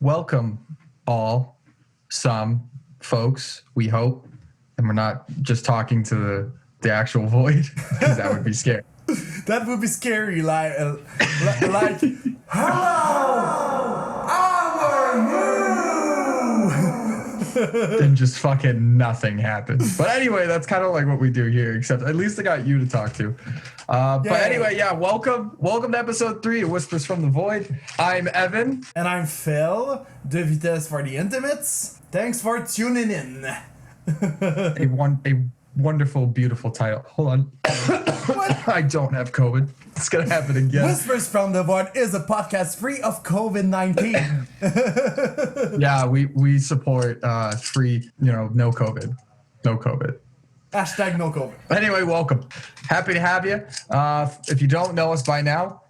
Welcome all, some folks, we hope. And we're not just talking to the actual void, because that would be scary. That would be scary, like hello, how are you? And just fucking nothing happens. But anyway, that's kind of like what we do here, except at least I got you to talk to. But anyway, welcome to episode 3 of Whispers from the Void. I'm Evan. And I'm Phil, de Vitesse for the Intimates. Thanks for tuning in. A wonderful, beautiful title. Hold on. I don't have COVID. It's going to happen again. Whispers from the Void is a podcast free of COVID-19. Yeah, we support free, no COVID. No COVID. Hashtag no COVID. Anyway, welcome. Happy to have you. If you don't know us by now,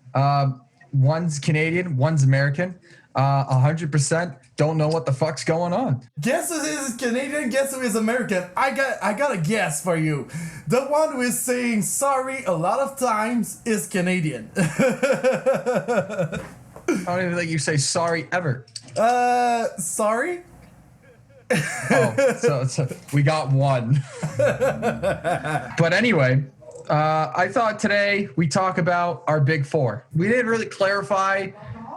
one's Canadian, one's American. 100% don't know what the fuck's going on. Guess who is Canadian? Guess who is American? I got a guess for you. The one who is saying sorry a lot of times is Canadian. I don't even think you say sorry ever. Sorry? Oh, so we got one. But anyway, I thought today we talk about our big four. We didn't really clarify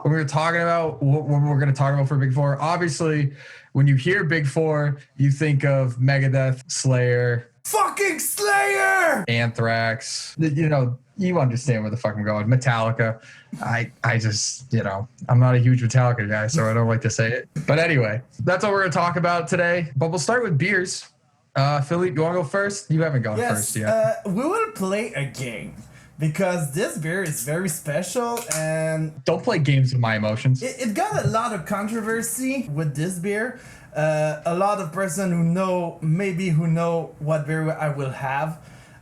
when we were talking about what we're going to talk about for Big Four. Obviously, when you hear Big Four, you think of Megadeth, Slayer, fucking Slayer, Anthrax. You understand where the fuck I'm going. Metallica. I just, I'm not a huge Metallica guy, so I don't like to say it. But anyway, that's what we're going to talk about today. But we'll start with beers. Philly, you want to go first? You haven't gone first yet. We will play a game. Because this beer is very special and... Don't play games with my emotions. It got a lot of controversy with this beer. A lot of person who know what beer I will have.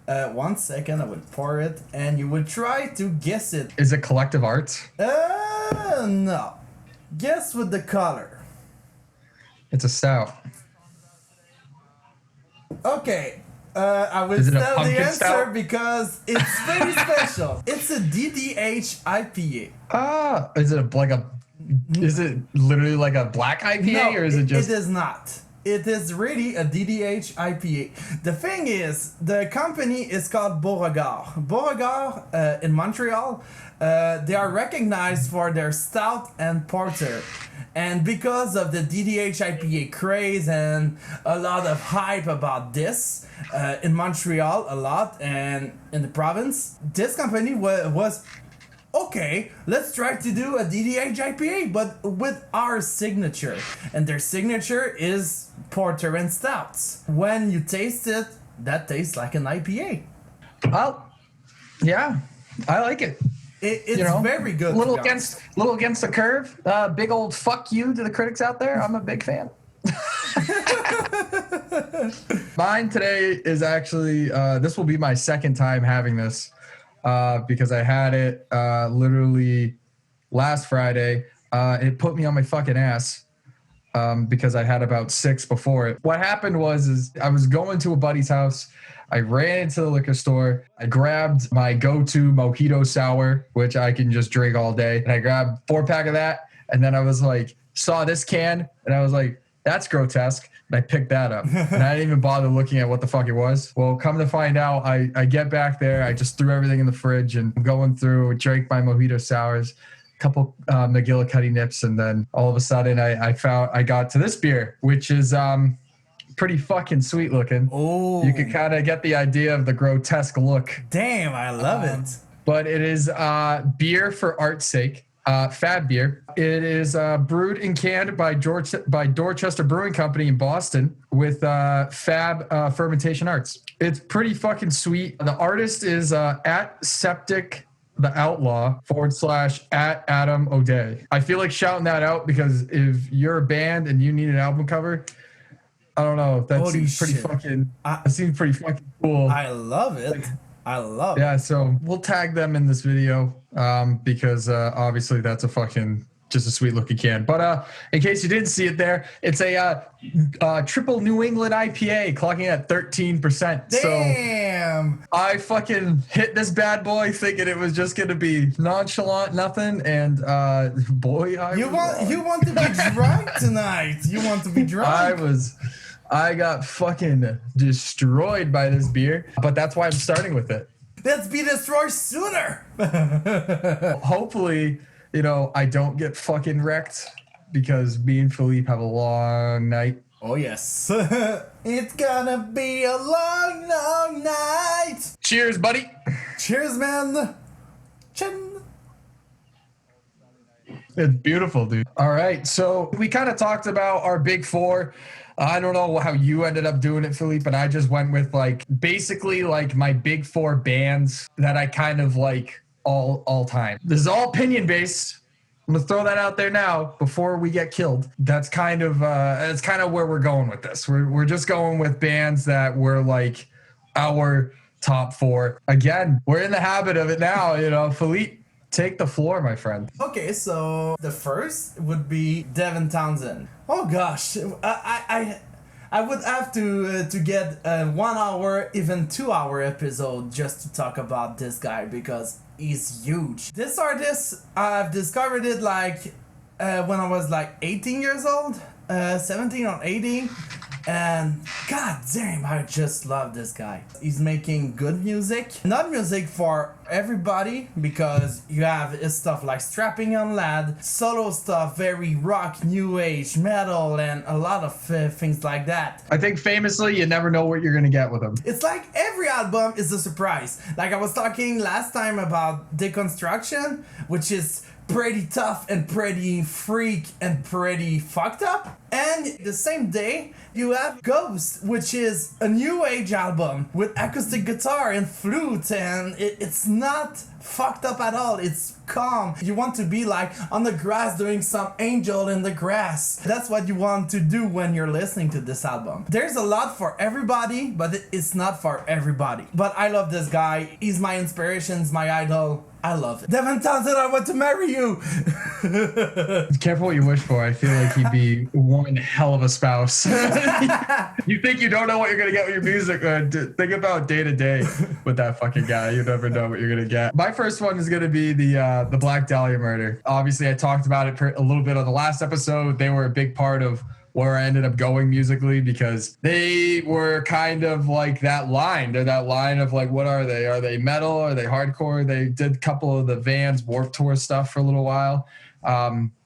1 second, I will pour it and you will try to guess it. Is it Collective Arts? No. Guess with the color. It's a stout. Okay. I will tell the answer stout? because it's very special. It's a DDH IPA. Is it literally like a black IPA No, or is it just? It is not. It is really a DDH IPA. The thing is, the company is called Beauregard. Beauregard in Montreal, they are recognized for their stout and porter. And because of the DDH IPA craze and a lot of hype about this in Montreal a lot and in the province, this company was okay, let's try to do a DDH IPA, but with our signature. And their signature is porter and stouts. When you taste it, that tastes like an IPA. Well, yeah, I like it. It's very good. Little against the curve. Big old fuck you to the critics out there. I'm a big fan. Mine today is actually this will be my second time having this because I had it literally last Friday. It put me on my fucking ass because I had about 6 before it. What happened was I was going to a buddy's house. I ran into the liquor store. I grabbed my go-to mojito sour, which I can just drink all day. And I grabbed 4-pack of that. And then I was like, saw this can. And I was like, that's grotesque. And I picked that up. And I didn't even bother looking at what the fuck it was. Well, come to find out, I get back there. I just threw everything in the fridge and going through, drank my mojito sours, a couple McGillicuddy nips. And then all of a sudden I got to this beer, which is... pretty fucking sweet looking. Oh, you can kind of get the idea of the grotesque look. Damn, I love it. But it is beer for art's sake, Fab beer. It is brewed and canned by Dorchester Brewing Company in Boston with Fab Fermentation Arts. It's pretty fucking sweet. The artist is at Septic The Outlaw / at Adam O'Day. I feel like shouting that out because if you're a band and you need an album cover, I don't know. That seems pretty fucking. It seems pretty fucking cool. I love it. Yeah, so we'll tag them in this video because obviously that's a fucking just a sweet looking can. But in case you didn't see it there, it's a triple New England IPA clocking at 13%. Damn. So I fucking hit this bad boy thinking it was just gonna be nonchalant, nothing, and boy, You want to be drunk tonight. You want to be drunk. I got fucking destroyed by this beer, but that's why I'm starting with it. Let's be destroyed sooner. Hopefully, you know, I don't get fucking wrecked because me and Philippe have a long night. Oh, yes. It's gonna be a long, long night. Cheers, buddy. Cheers, man. Chin. It's beautiful, dude. All right. So we kind of talked about our big four. I don't know how you ended up doing it, Philippe, but I just went with like basically like my big four bands that I kind of like all time. This is all opinion based. I'm gonna throw that out there now before we get killed. That's kind of where we're going with this. We're just going with bands that were like our top four. Again, we're in the habit of it now, you know. Philippe, take the floor, my friend. Okay, so the first would be Devin Townsend. Oh gosh, I would have to get a 1 hour, even 2 hour episode just to talk about this guy because he's huge. This artist, I've discovered it like when I was like 18 years old, 17 or 18. And god damn, I just love this guy. He's making good music. Not music for everybody, because you have his stuff like Strapping on Lad, solo stuff, very rock, new age, metal, and a lot of things like that. I think famously, you never know what you're gonna get with him. It's like every album is a surprise. Like I was talking last time about Deconstruction, which is pretty tough and pretty freak and pretty fucked up. And the same day, you have Ghost, which is a new age album with acoustic guitar and flute, and it's not fucked up at all. It's calm. You want to be like on the grass doing some Angel in the Grass. That's what you want to do when you're listening to this album. There's a lot for everybody, but it's not for everybody. But I love this guy. He's my inspiration, he's my idol. I love it. Devin Townsend, I want to marry you. Careful what you wish for. I feel like he'd be one hell of a spouse. You think you don't know what you're going to get with your music. Think about day to day with that fucking guy. You never know what you're going to get. My first one is going to be the Black Dahlia murder. Obviously, I talked about it a little bit on the last episode. They were a big part of where I ended up going musically because they were kind of like that line. They're that line of like, what are they? Are they metal? Are they hardcore? They did a couple of the Vans Warped Tour stuff for a little while,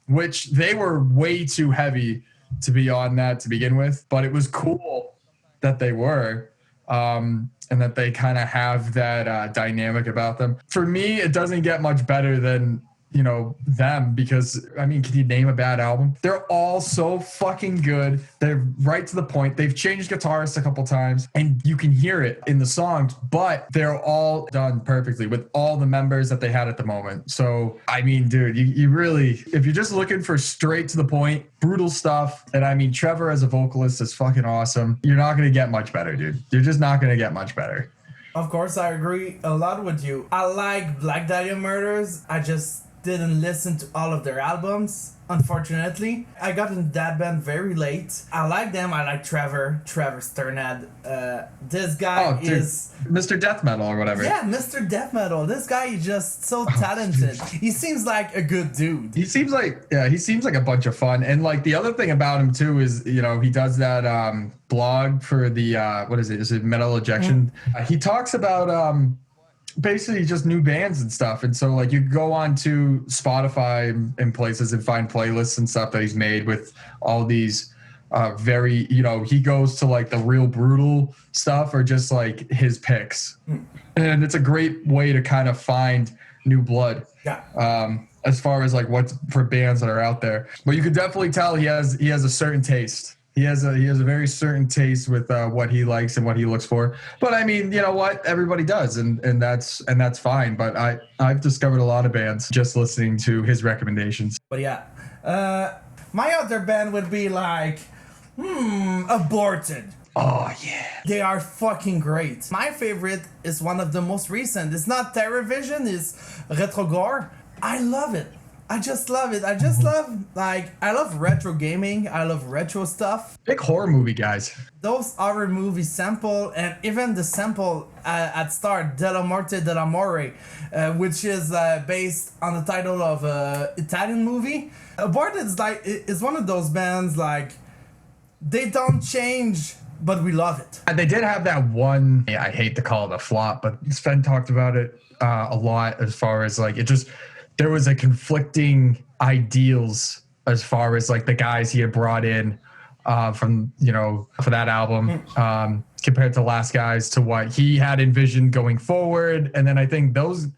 which they were way too heavy to be on that to begin with. But it was cool that they were, and that they kind of have that dynamic about them. For me, it doesn't get much better than, you know, them, because I mean, can you name a bad album? They're all so fucking good. They're right to the point. They've changed guitarists a couple times and you can hear it in the songs, but they're all done perfectly with all the members that they had at the moment. So I mean, dude, you really, if you're just looking for straight to the point, brutal stuff, and I mean, Trevor as a vocalist is fucking awesome. You're not gonna get much better, dude. You're just not gonna get much better. Of course, I agree a lot with you. I like Black Dahlia Murders. I just didn't listen to all of their albums, unfortunately. I got into that band very late. I like them. I like Trevor Strnad. This guy is Mr. Death Metal or whatever. Yeah, Mr. Death Metal. This guy is just so talented. He seems like a good dude. He seems like a bunch of fun. And like the other thing about him too is, you know, he does that blog for the what is it? Is it Metal Ejection? He talks about basically just new bands and stuff. And so like you go on to Spotify and places and find playlists and stuff that he's made with all these very, you know, he goes to like the real brutal stuff or just like his picks. And it's a great way to kind of find new blood. Yeah. As far as like what's for bands that are out there. But you could definitely tell he has a certain taste. He has a very certain taste with what he likes and what he looks for. But I mean, you know what? Everybody does, and that's fine. But I've discovered a lot of bands just listening to his recommendations. But yeah, my other band would be like, Aborted. Oh yeah, they are fucking great. My favorite is one of the most recent. It's not TerrorVision, it's Retrogore. I love it. I just love it. I just love, like, I love retro gaming. I love retro stuff. Big horror movie guys. Those horror movie sample, and even the sample at start, Della Morte della More, which is based on the title of Italian movie. Aborted is one of those bands, like, they don't change, but we love it. And they did have that one, I hate to call it a flop, but Sven talked about it a lot as far as like, there was a conflicting ideals as far as like the guys he had brought in from, for that album compared to Last Guys to what he had envisioned going forward. And then I think those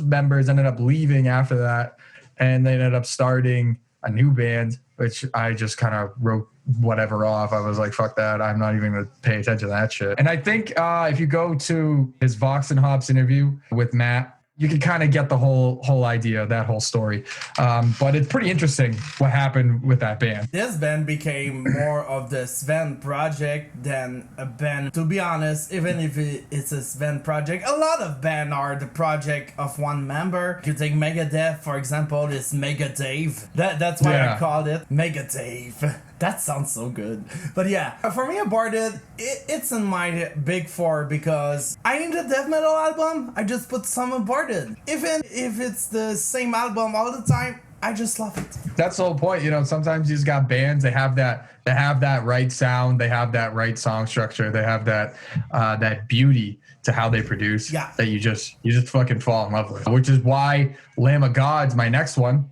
members ended up leaving after that, and they ended up starting a new band, which I just kind of wrote whatever off. I was like, fuck that. I'm not even going to pay attention to that shit. And I think if you go to his Vox and Hops interview with Matt, you can kind of get the whole idea, that whole story. But it's pretty interesting what happened with that band. This band became more of the Sven project than a band. To be honest, even if it's a Sven project, a lot of bands are the project of one member. You take Megadeth, for example, it's Mega Dave. That's why I called it Mega Dave. That sounds so good. But yeah, for me, Aborted, it's in my big four because I need a death metal album. I just put some Aborted. Even if it's the same album all the time, I just love it. That's the whole point. Sometimes you just got bands, they have that right sound, they have that right song structure, they have that beauty to how they produce that you just fucking fall in love with. Which is why Lamb of God's my next one.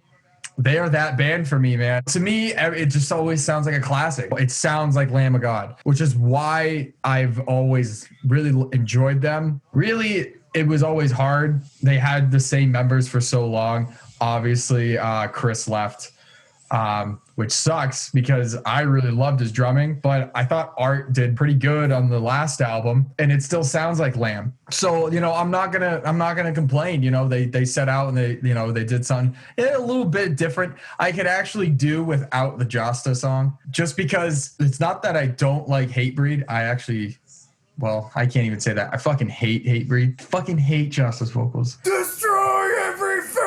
They are that band for me, man. To me, it just always sounds like a classic. It sounds like Lamb of God, which is why I've always really enjoyed them. Really, it was always hard. They had the same members for so long. Obviously, Chris left, which sucks because I really loved his drumming, but I thought Art did pretty good on the last album, and it still sounds like Lamb. So, I'm not gonna complain. They set out and they did something a little bit different. I could actually do without the Josta song, just because it's not that I don't like Hatebreed. I can't even say that. I fucking hate Hatebreed. Fucking hate Josta's vocals. Destroy everything!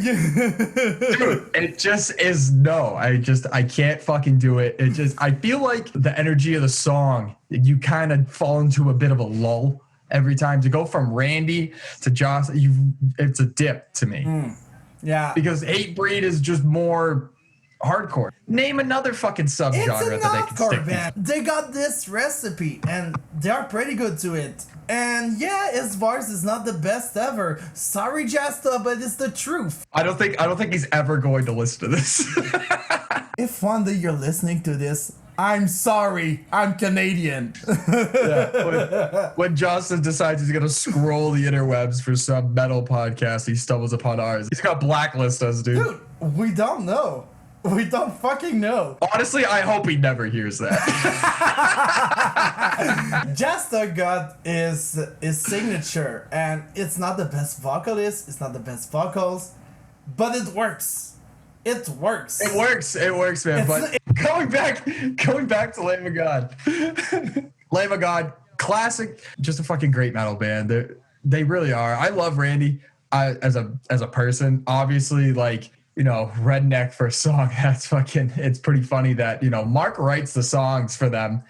Dude, it just is I can't fucking do it. I feel like the energy of the song, you kind of fall into a bit of a lull every time. To go from Randy to Joss, it's a dip to me. Yeah. Because Hatebreed is just more hardcore. Name another fucking subgenre that they can stick to. They got this recipe and they are pretty good to it. And yeah, his voice is not the best ever. Sorry, Jasta, but it's the truth. I don't think he's ever going to listen to this. If one day you're listening to this, I'm sorry, I'm Canadian. When Justin decides he's gonna scroll the interwebs for some metal podcast, he stumbles upon ours. He's gonna blacklist us, dude. Dude, we don't know. We don't fucking know. Honestly, I hope he never hears that. Jasta got his signature, and it's not the best vocalist, it's not the best vocals, but it works. It works. It works, man. But going back to Lamb of God. Lamb of God, classic, just a fucking great metal band. They really are. I love Randy as a person. Obviously, like, redneck for a song. It's pretty funny that, Mark writes the songs for them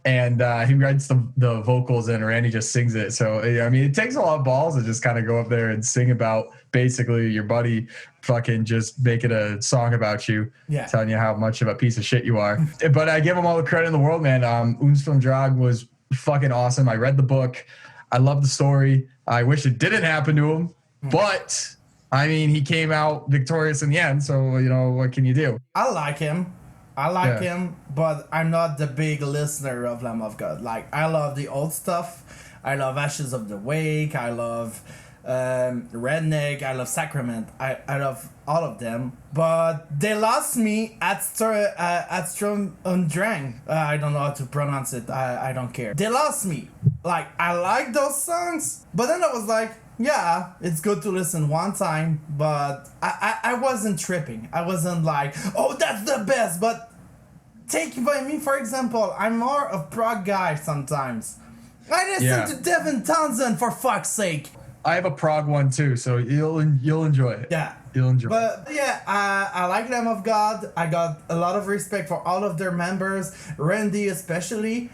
and he writes the vocals and Randy just sings it. So, it takes a lot of balls to just kind of go up there and sing about basically your buddy fucking just making a song about you, telling you how much of a piece of shit you are. But I give him all the credit in the world, man. Uns from Drag was fucking awesome. I read the book. I love the story. I wish it didn't happen to him, but he came out victorious in the end, so, what can you do? I like him, but I'm not the big listener of Lamb of God. Like, I love the old stuff. I love Ashes of the Wake. I love Redneck. I love Sacrament. I love all of them. But they lost me at Strnad. I don't know how to pronounce it. I don't care. They lost me. Like, I like those songs, but then I was like, yeah, it's good to listen one time, but I wasn't tripping. I wasn't like, oh, that's the best. But take me, for example, I'm more of prog guy sometimes. I listen to Devin Townsend, for fuck's sake. I have a prog one too, so you'll enjoy it. Yeah, You'll enjoy. But yeah, I like Lamb of God. I got a lot of respect for all of their members, Randy especially.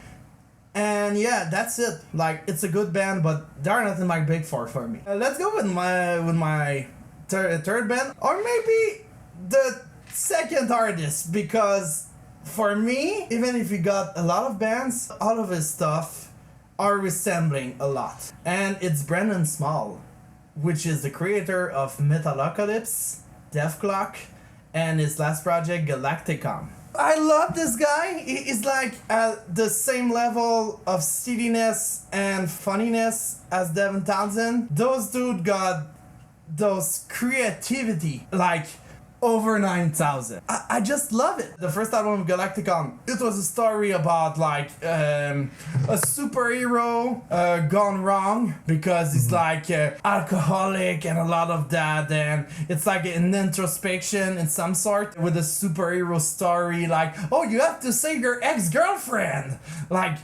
And yeah, that's it. Like, it's a good band, but they're not in my big four for me. Let's go with my third band, or maybe the second artist, because for me, even if you got a lot of bands, all of his stuff are resembling a lot. And it's Brendan Small, which is the creator of Metalocalypse, Deathclock, and his last project, Galacticon. I love this guy. He's like at the same level of silliness and funniness as Devin Townsend. Those dude got those creativity like over 9,000. I just love it. The first album of Galacticon, it was a story about like a superhero gone wrong because he's like alcoholic and a lot of that, and it's like an introspection in some sort with a superhero story like, oh, you have to save your ex-girlfriend. Like,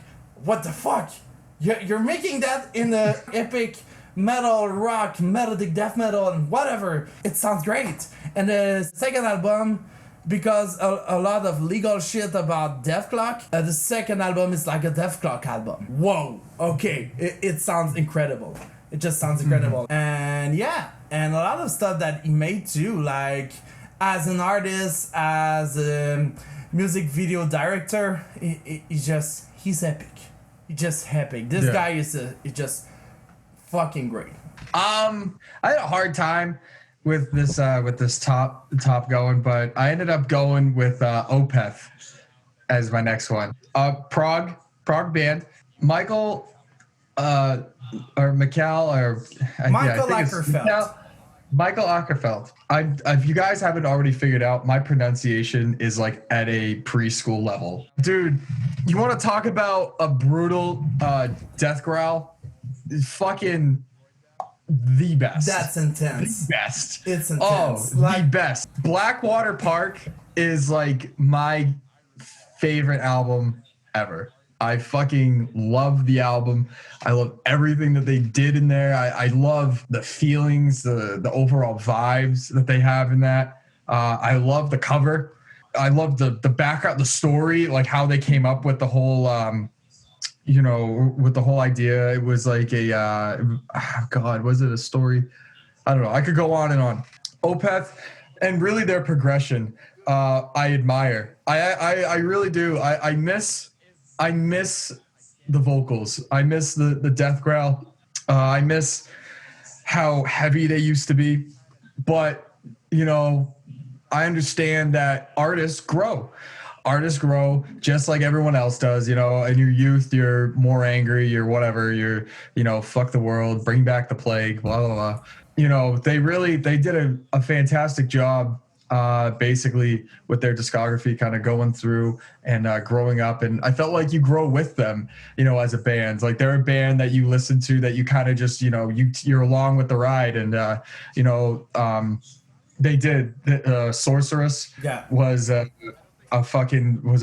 what the fuck? You're making that in the epic metal, rock, melodic death metal, and whatever. It sounds great. And the second album, because a lot of legal shit about Deathclock, the second album is like a Deathclock album. Whoa, okay, it sounds incredible. It just sounds incredible. And yeah, and a lot of stuff that he made too, like as an artist, as a music video director, he's epic. He's just epic. This guy is just fucking great. I had a hard time with this top going, but I ended up going with Opeth as my next one. Prague band. Michael or Michael or Michael I think Ackerfeld. Michael Ackerfeld. If you guys haven't already figured out, my pronunciation is like at a preschool level. Dude, you want to talk about a brutal death growl? Fucking the best. That's intense. The best. It's intense. Oh, the best. Blackwater Park is like my favorite album ever. I fucking love the album. I love everything that they did in there. I love the feelings, the overall vibes that they have in that. I love the cover. I love the background, the story, like how they came up with the whole with the whole idea. It was like was it a story? I don't know. I could go on and on. Opeth, and really their progression, I admire. I really do. I miss the vocals. I miss the death growl. I miss how heavy they used to be. But, I understand that artists grow. Artists grow just like everyone else does. In your youth, you're more angry, you're whatever, you're, fuck the world, bring back the plague, blah, blah, blah. They did a fantastic job, basically with their discography, kind of going through and growing up. And I felt like you grow with them, as a band. Like they're a band that you listen to, that you kind of just, you're along with the ride. And, they did Sorceress was a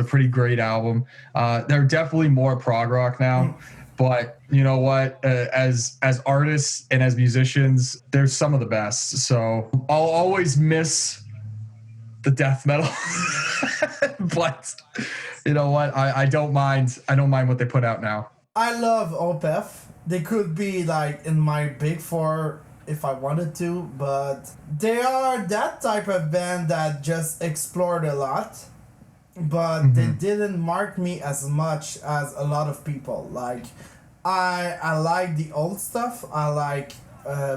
pretty great album. They're definitely more prog rock now, but you know what? As artists and as musicians, they're some of the best. So I'll always miss the death metal, but you know what? I don't mind. I don't mind what they put out now. I love Opeth. They could be like in my big four if I wanted to, but they are that type of band that just explored a lot, but they didn't mark me as much as a lot of people. Like I like the old stuff. I like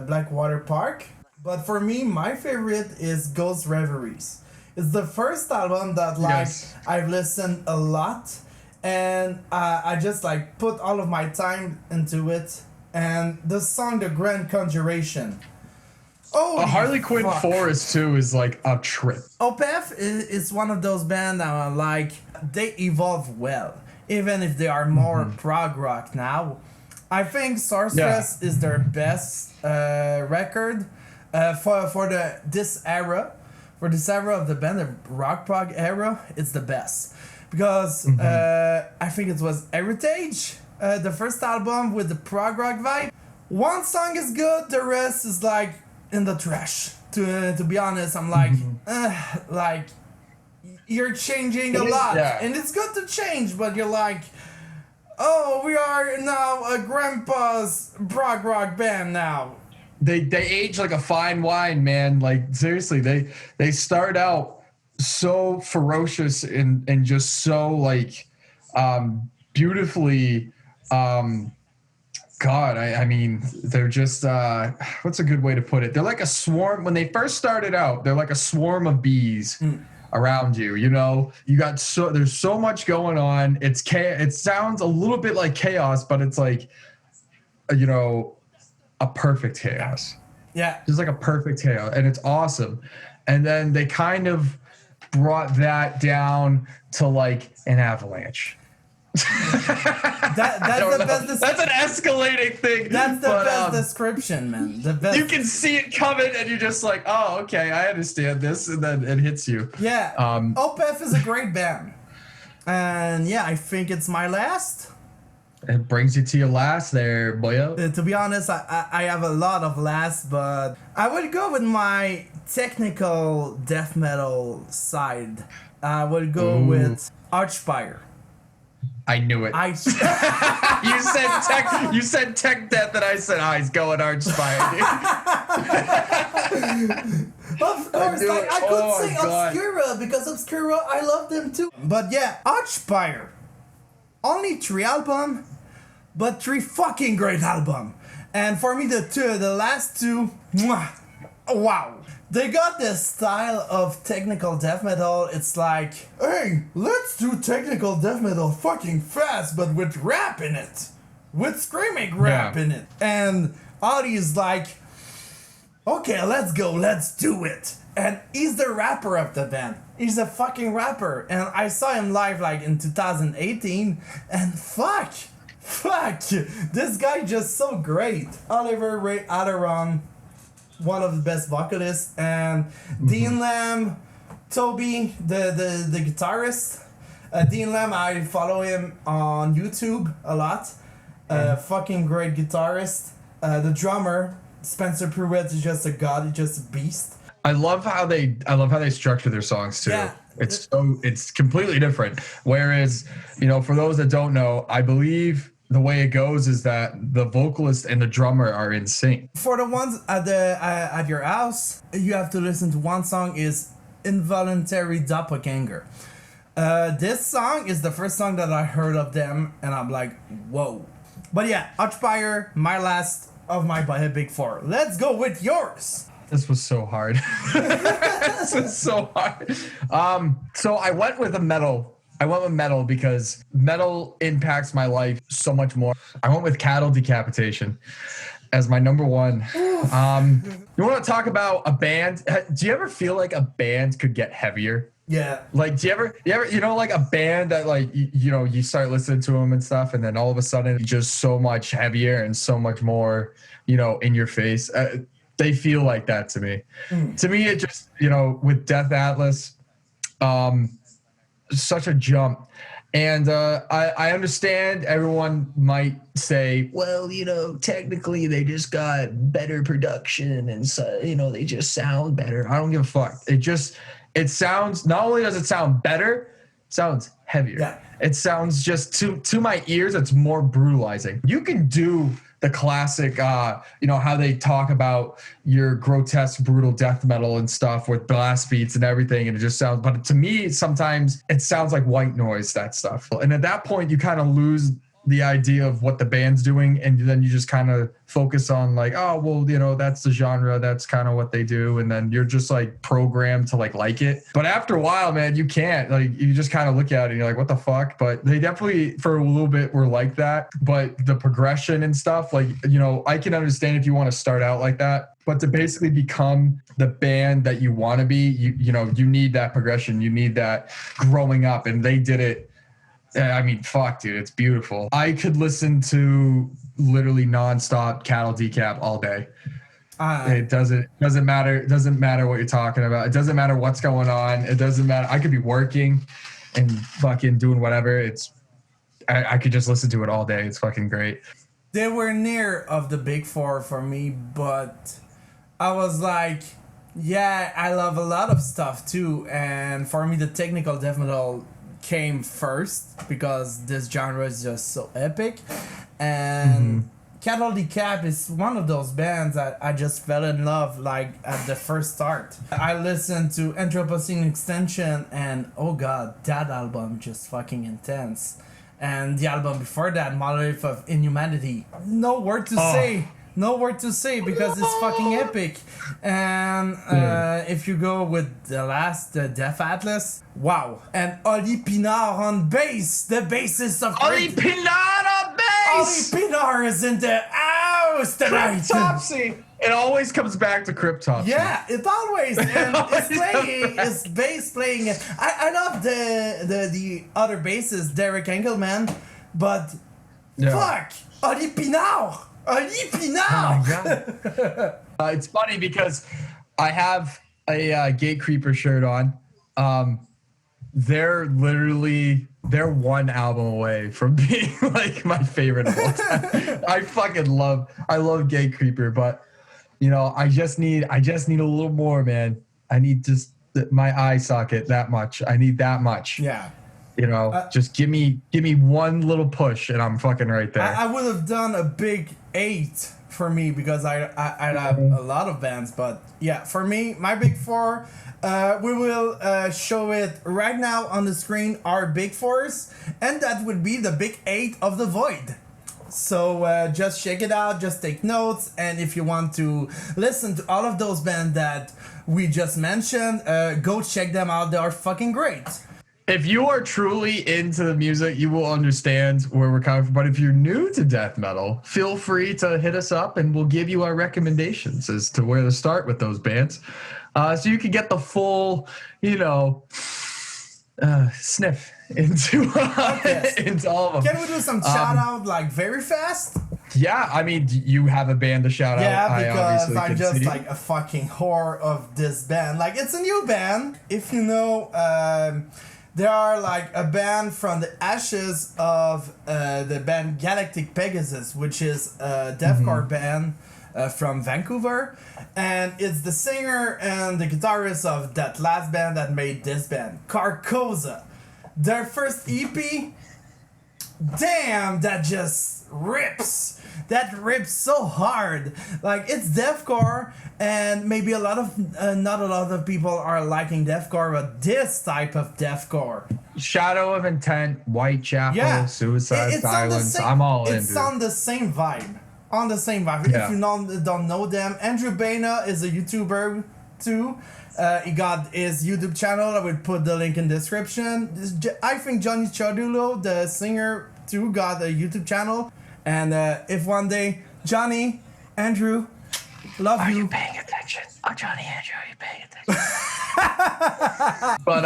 Blackwater Park, but for me, my favorite is Ghost Reveries. It's the first album that I've listened a lot, and I just like put all of my time into it. And the song The Grand Conjuration. Oh, Harley Quinn Forest too is like a trip. Opeth is one of those bands that are like, they evolve well, even if they are more prog rock now. I think Sorceress is their best record for this era. For this era of the band, the rock prog era, it's the best. Because I think it was Heritage, the first album with the prog rock vibe. One song is good, the rest is like in the trash. To be honest, I'm like you're changing a lot, and it's good to change, but you're like, oh, we are now a grandpa's prog rock band now. They age like a fine wine, man. Like seriously, they start out so ferocious and just so like beautifully God, I mean, they're just what's a good way to put it? They're like a swarm. When they first started out, they're like a swarm of bees around you. You know, there's so much going on. It sounds a little bit like chaos, but it's like, you know, a perfect chaos. Yeah, Just like a perfect chaos, and it's awesome. And then they kind of brought that down to like an avalanche. That's the best. That's an escalating thing. That's the best description, man. The best. You can see it coming, and you're just like, "Oh, okay, I understand this," and then it hits you. Yeah. Opeth is a great band, and yeah, I think it's my last. It brings you to your last there, boyo. To be honest, I have a lot of last, but I would go with my technical death metal side. I would go with Archspire. I knew it. You said tech death, and I said, he's going Archspire. Of course, I could say Obscura because Obscura, I love them too. But yeah, Archspire. Only 3 albums, but 3 fucking great albums. And for me, the last two, wow. They got this style of technical death metal. It's like, hey, let's do technical death metal fucking fast, but with rap in it. With screaming rap in it. And Audie's like, okay, let's go, let's do it. And he's the rapper of the band. He's a fucking rapper. And I saw him live like in 2018. And fuck, this guy just so great. Oliver Ray Adderon, one of the best vocalists, and Dean Lamb, Toby, the guitarist. Dean Lamb, I follow him on YouTube a lot. Fucking great guitarist. The drummer, Spencer Pruitt, is just a god. He's just a beast. I love how they structure their songs too. Yeah. It's completely different. Whereas, you know, for those that don't know, I believe the way it goes is that the vocalist and the drummer are in sync. For the ones at your house, you have to listen to one song is Involuntary Doppelganger. This song is the first song that I heard of them, and I'm like, whoa. But yeah, Archspire, my last of my big four. Let's go with yours. This was so hard. This was so hard. So I went with metal because metal impacts my life so much more. I went with Cattle Decapitation as my number one. You want to talk about a band? Do you ever feel like a band could get heavier? Yeah. Like, do you ever, you know, like a band that like, you know, you start listening to them and stuff, and then all of a sudden it's just so much heavier and so much more, you know, in your face. They feel like that to me. To me, it just, you know, with Death Atlas, such a jump. And I understand everyone might say, well, you know, technically they just got better production and so, you know, they just sound better. I don't give a fuck. It sounds, not only does it sound better, it sounds heavier. Yeah. It sounds just to my ears, it's more brutalizing. You can do the classic, you know, how they talk about your grotesque, brutal death metal and stuff with blast beats and everything. And it just sounds, but to me, sometimes it sounds like white noise, that stuff. And at that point, you kind of lose the idea of what the band's doing. And then you just kind of focus on like, oh, well, you know, that's the genre. That's kind of what they do. And then you're just like programmed to like it. But after a while, man, you can't, like, you just kind of look at it and you're like, what the fuck? But they definitely for a little bit were like that. But the progression and stuff, like, you know, I can understand if you want to start out like that. But to basically become the band that you want to be, you know, you need that progression. You need that growing up. And they did it. I mean, fuck, dude, it's beautiful. I could listen to literally nonstop Cattle Decap all day. It doesn't matter. It doesn't matter what you're talking about. It doesn't matter what's going on. It doesn't matter. I could be working and fucking doing whatever. I could just listen to it all day. It's fucking great. They were near of the big four for me, but I was like, yeah, I love a lot of stuff too, and for me, the technical death metal came first because this genre is just so epic, and Cattle Decap is one of those bands that I just fell in love like at the first start. I listened to Anthropocene Extension, and oh god, that album just fucking intense. And the album before that, Monolith of Inhumanity, no word to say. No word to say because it's fucking epic. And if you go with the last, Death Atlas, wow. And Oli Pinar on bass, the bassist of Oli Pinar on bass! Oli Pinar is in the house tonight. Cryptopsy! It always comes back to Cryptopsy. Yeah, it always. And it's playing, it's bass playing. I love the other bassist, Derek Engelman, but fuck, Oli Pinar! Oli Pinar! Oh my god. It's funny because I have a Gate Creeper shirt on. They're one album away from being like my favorite of all time. I love Gate Creeper, but you know, I just need a little more, man. I need just my eye socket that much. I need that much. Yeah. You know, just give me one little push and I'm fucking right there. I would have done a big 8 for me because I have a lot of bands, but yeah, for me, my big 4, we will show it right now on the screen, our big 4s, and that would be the big 8 of the Void. So just check it out, just take notes, and if you want to listen to all of those bands that we just mentioned, go check them out. They are fucking great. If you are truly into the music, you will understand where we're coming from. But if you're new to death metal, feel free to hit us up and we'll give you our recommendations as to where to start with those bands. So you can get the full, you know, sniff into all of them. Can we do some shout out like very fast? Yeah, I mean, you have a band to shout out. Yeah, because I'm just see. like a fucking whore of this band. Like, it's a new band. If you know, they are like a band from the ashes of the band Galactic Pegasus, which is a deathcore band from Vancouver. And it's the singer and the guitarist of that last band that made this band, Carcosa. Their first EP, damn, that just rips. That rips so hard. Like, it's deathcore, and maybe not a lot of people are liking deathcore, but this type of deathcore. Shadow of Intent, Whitechapel, Suicide Silence. I'm all in. It's on the same vibe. Yeah. If you don't know them, Andrew Baena is a YouTuber too. He got his YouTube channel. I will put the link in the description. I think Johnny Ciardullo, the singer, too, got a YouTube channel. And if one day, Johnny, Andrew, love you. Are you paying attention? Oh, Johnny, Andrew, are you paying attention? But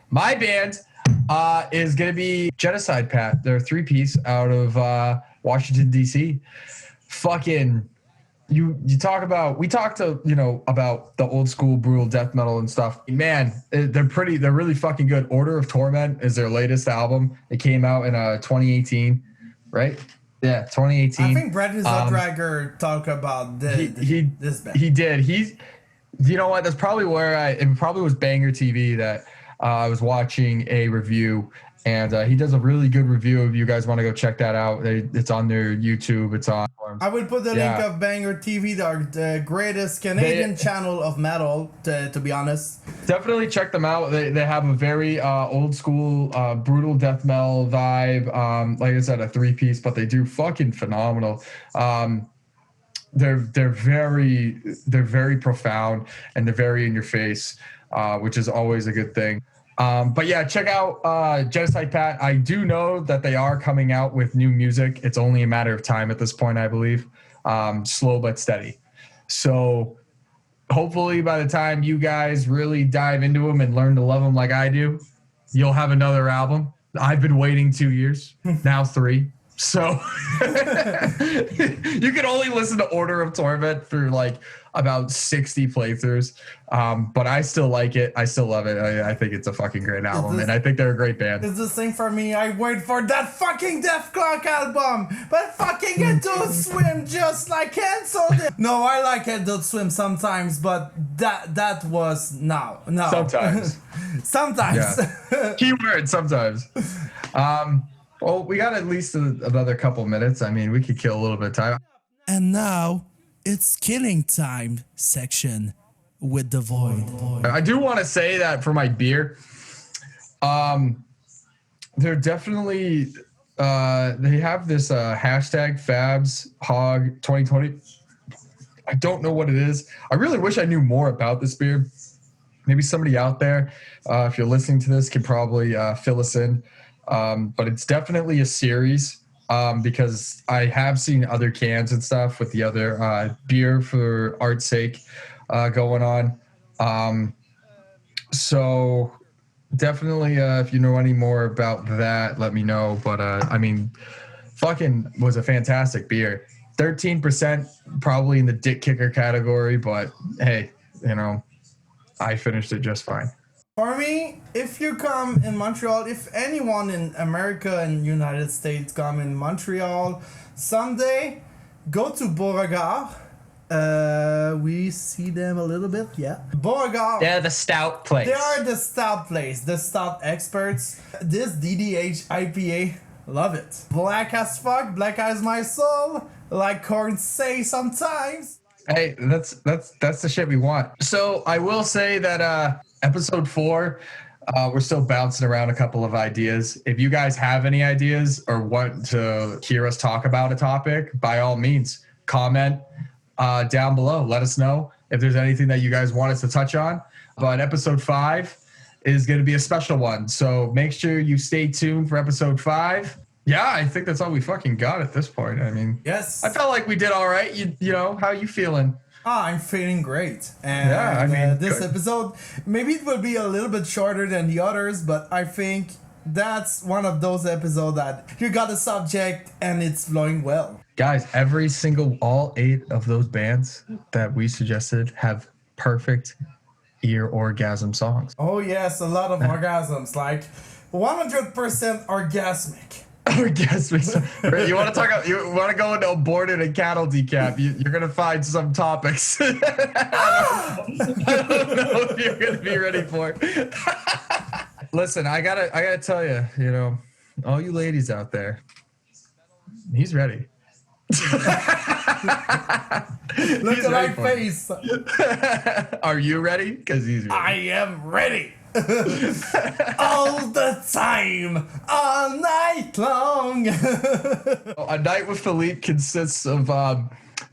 my band is going to be Genocide Pact. They're a 3-piece out of Washington, D.C. Fucking, we talked about the old school brutal death metal and stuff. Man, they're really fucking good. Order of Torment is their latest album. It came out in 2018, right? Yeah, 2018. I think Brad Zoddrager talked about this band. He did. You know what? That's probably where it probably was Banger TV that I was watching a review, and he does a really good review. If you guys want to go check that out, it's on their YouTube. It's on. I will put the link of Banger TV, the greatest Canadian channel of metal, to be honest. Definitely check them out. They have a very old school, brutal death metal vibe. Like I said, a 3-piece, but they do fucking phenomenal. They're very profound and they're very in your face, which is always a good thing. But yeah, check out Genocide Pact. I do know that they are coming out with new music. It's only a matter of time at this point, I believe. Slow but steady. So hopefully by the time you guys really dive into them and learn to love them like I do, you'll have another album. I've been waiting 2 years, now 3. So you can only listen to Order of Torment through like about 60 playthroughs. But I still like it. I still love it. I think it's a fucking great album, and I think they're a great band. It's the same for me. I wait for that fucking Death Clock album, but fucking Adult Swim just like canceled it. No, I like Adult Swim sometimes, but that was no. Sometimes. Sometimes. Yeah. Keyword sometimes. Well, we got at least another couple minutes. I mean, we could kill a little bit of time. And now it's killing time section with the Void. I do want to say that for my beer, they're definitely they have this hashtag Fabs Hog 2020. I don't know what it is. I really wish I knew more about this beer. Maybe somebody out there, if you're listening to this, can probably fill us in. But it's definitely a series because I have seen other cans and stuff with the other beer for art's sake going on. So definitely, if you know any more about that, let me know. But I mean, fucking was a fantastic beer. 13%, probably in the dick kicker category, but hey, you know, I finished it just fine. For me, if you come in Montreal, if anyone in America and United States come in Montreal someday, go to Beauregard. We see them a little bit, yeah. Beauregard. They're the stout place. They are the stout place, the stout experts. This DDH IPA, love it. Black as fuck, black as my soul, like Korn say sometimes. Hey, that's the shit we want. So I will say that episode 4, we're still bouncing around a couple of ideas. If you guys have any ideas or want to hear us talk about a topic, by all means, comment down below. Let us know if there's anything that you guys want us to touch on. But episode 5 is going to be a special one. So make sure you stay tuned for episode 5. Yeah, I think that's all we fucking got at this point. I mean, yes, I felt like we did all right. You know, how you feeling? I'm feeling great. And yeah, I mean, this good. episode, maybe it will be a little bit shorter than the others, but I think that's one of those episodes that you got a subject and it's flowing well. Guys, all 8 of those bands that we suggested have perfect ear orgasm songs. Oh yes, a lot of orgasms, like 100% orgasmic. Orgasmic. You want to talk? You want to go into aborted and cattle decap? You're gonna find some topics. I don't know if you're gonna be ready for it. Listen, I gotta tell you, you know, all you ladies out there, he's ready. Look at my face. Are you ready? Because he's ready. I am ready. All the time, all night long. A night with Philippe consists of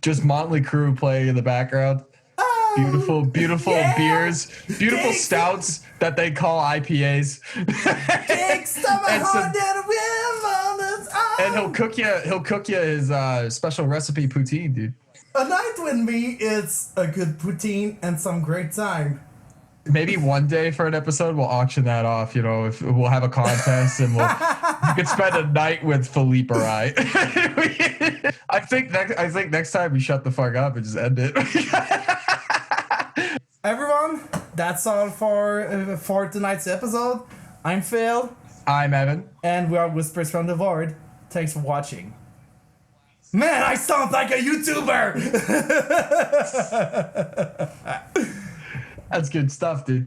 just Motley Crue playing in the background. Beautiful yeah. Beers, beautiful stouts that they call IPAs. And he'll cook you his special recipe poutine, dude. A night with me, it's a good poutine and some great time. Maybe one day for an episode we'll auction that off. You know, if we'll have a contest and you can spend a night with Philippe or I. I think next time we shut the fuck up and just end it. Everyone, that's all for tonight's episode. I'm Phil. I'm Evan. And we are Whispers from the Void. Thanks for watching. Man, I sound like a YouTuber! That's good stuff, dude.